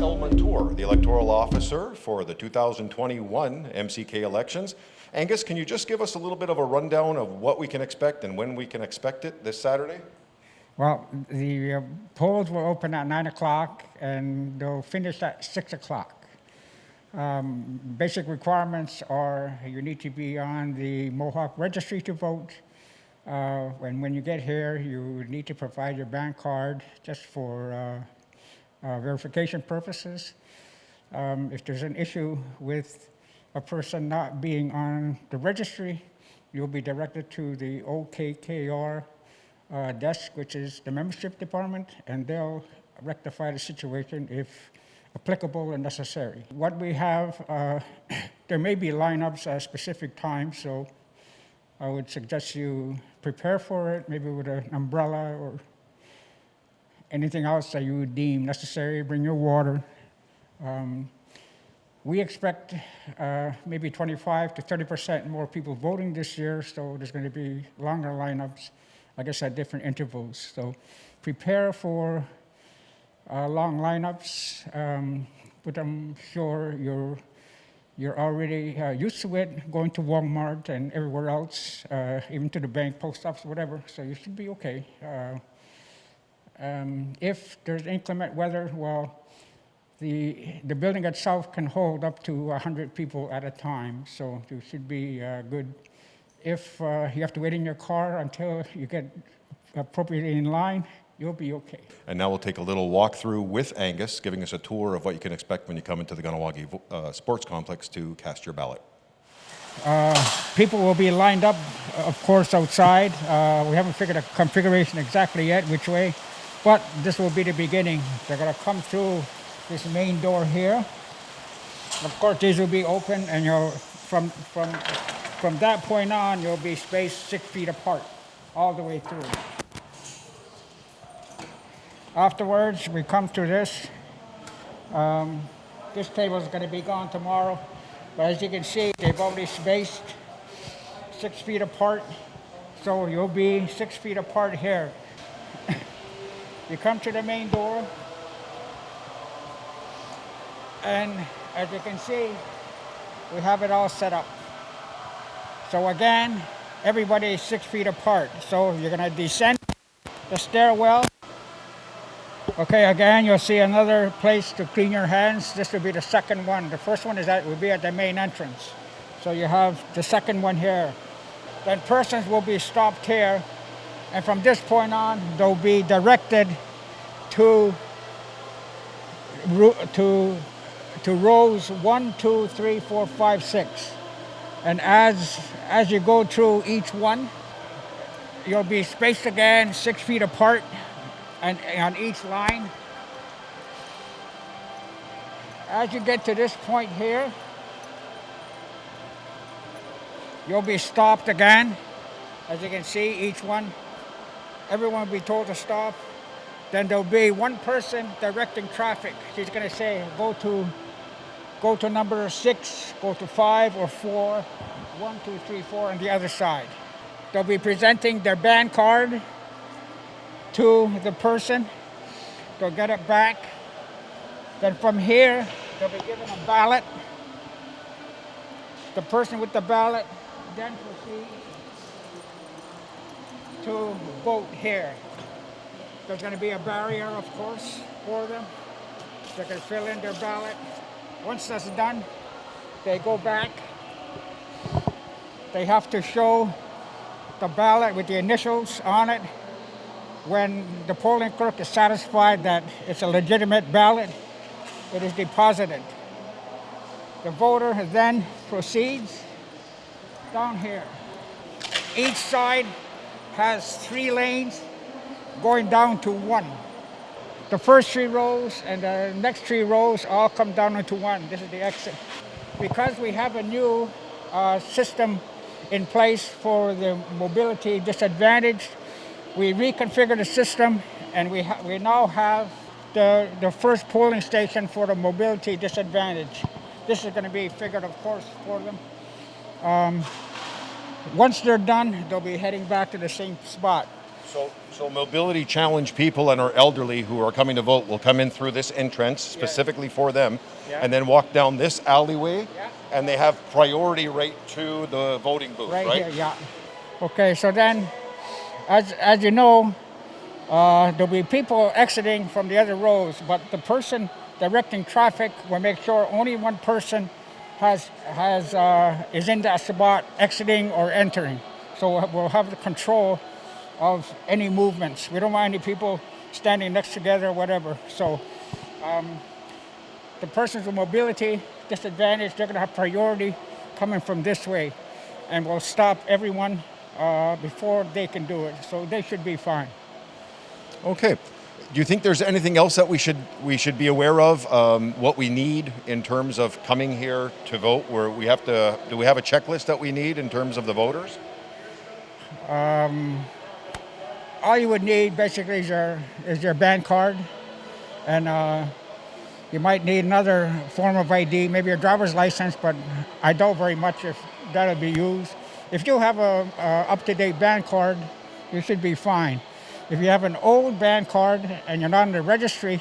Montour, the Electoral Officer for the 2021 MCK elections. Angus, can you just give us a little bit of a rundown of what we can expect and when we can expect it this Saturday? Well, the polls will open at 9 o'clock and they'll finish at 6 o'clock. Basic requirements are you need to be on the Mohawk registry to vote. When you get here, you need to provide your bank card just for verification purposes. If there's an issue with a person not being on the registry, you'll be directed to the OKKR desk, which is the membership department, and they'll rectify the situation if applicable and necessary. What we have, there may be lineups at specific times, so I would suggest you prepare for it, maybe with an umbrella or anything else that you would deem necessary. Bring your water. We expect maybe 25 to 30% more people voting this year, so there's going to be longer lineups, I guess, at different intervals. So prepare for long lineups, but I'm sure you're already used to it, going to Walmart and everywhere else, even to the bank, post office, whatever, so you should be okay. If there's inclement weather, well, the building itself can hold up to 100 people at a time, so you should be good. If you have to wait in your car until you get appropriately in line, you'll be okay. And now we'll take a little walkthrough with Angus, giving us a tour of what you can expect when you come into the Kahnawake Sports Complex to cast your ballot. People will be lined up, of course, outside. We haven't figured a configuration exactly yet, which way, but this will be the beginning. They're going to come through this main door here. Of course, these will be open, and you'll, from that point on, you'll be spaced 6 feet apart all the way through. Afterwards, we come to this. This table is going to be gone tomorrow, but as you can see, they've already spaced 6 feet apart, so you'll be 6 feet apart here. You come to the main door, and as you can see, we have it all set up. So again, everybody is 6 feet apart. So you're going to descend the stairwell. Okay, again, you'll see another place to clean your hands. This will be the second one. The first one will be at the main entrance. So you have the second one here. Then persons will be stopped here, and from this point on, they'll be directed to rows 1, 2, 3, 4, 5, 6. And as you go through each one, you'll be spaced again 6 feet apart and on each line. As you get to this point here, you'll be stopped again. As you can see, each one, everyone will be told to stop. Then there'll be one person directing traffic. She's going to say, go to number 6, go to 5 or 4, 1, 2, 3, 4 on the other side. They'll be presenting their band card to the person. They'll get it back. Then from here, they'll be given a ballot. The person with the ballot then proceeds to vote here. There's going to be a barrier, of course, for them. They can fill in their ballot. Once that's done, they go back. They have to show the ballot with the initials on it. When the polling clerk is satisfied that it's a legitimate ballot, it is deposited. The voter then proceeds down here. Each side has 3 lanes going down to 1. The first 3 rows and the next 3 rows all come down into 1. This is the exit. Because we have a new system in place for the mobility disadvantaged, we reconfigured the system, and we now have the first polling station for the mobility disadvantaged. This is going to be figured, of course, for them. Once they're done, they'll be heading back to the same spot. So mobility challenged people and our elderly who are coming to vote will come in through this entrance specifically for them, Yeah. and then walk down this alleyway, Yeah. and they have priority right to the voting booth, right? Here, yeah. Okay, so then, as you know, there'll be people exiting from the other rows, but the person directing traffic will make sure only one person is in that spot exiting or entering. So we'll have the control of any movements. We don't want any people standing next together or whatever. So the persons with mobility disadvantage, they're going to have priority coming from this way, and we'll stop everyone before they can do it. So they should be fine. Okay. Do you think there's anything else that we should be aware of? What we need in terms of coming here to vote? Where do we have a checklist that we need in terms of the voters? All you would need basically is your band card, and you might need another form of ID, maybe your driver's license, but I doubt very much if that'll be used. If you have a up-to-date band card, you should be fine. If you have an old band card and you're not in the registry,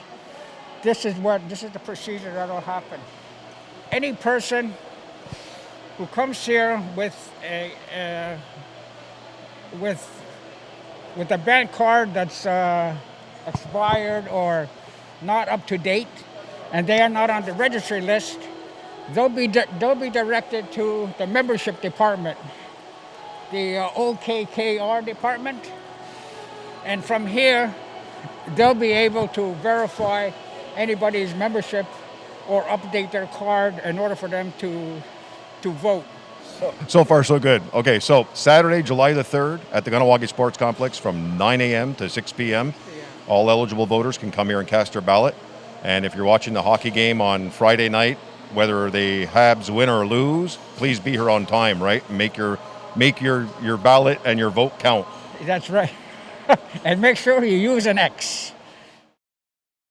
this is the procedure that'll happen. Any person who comes here with a band card that's expired or not up to date, and they are not on the registry list, they'll be directed to the membership department, the OKKR department, and from here they'll be able to verify anybody's membership or update their card in order for them to vote. So far, so good. Okay, so Saturday, July the 3rd at the Kahnawake Sports Complex from 9 a.m. to 6 p.m. All eligible voters can come here and cast their ballot. And if you're watching the hockey game on Friday night, whether the Habs win or lose, please be here on time, right? Make your ballot and your vote count. That's right. And make sure you use an X.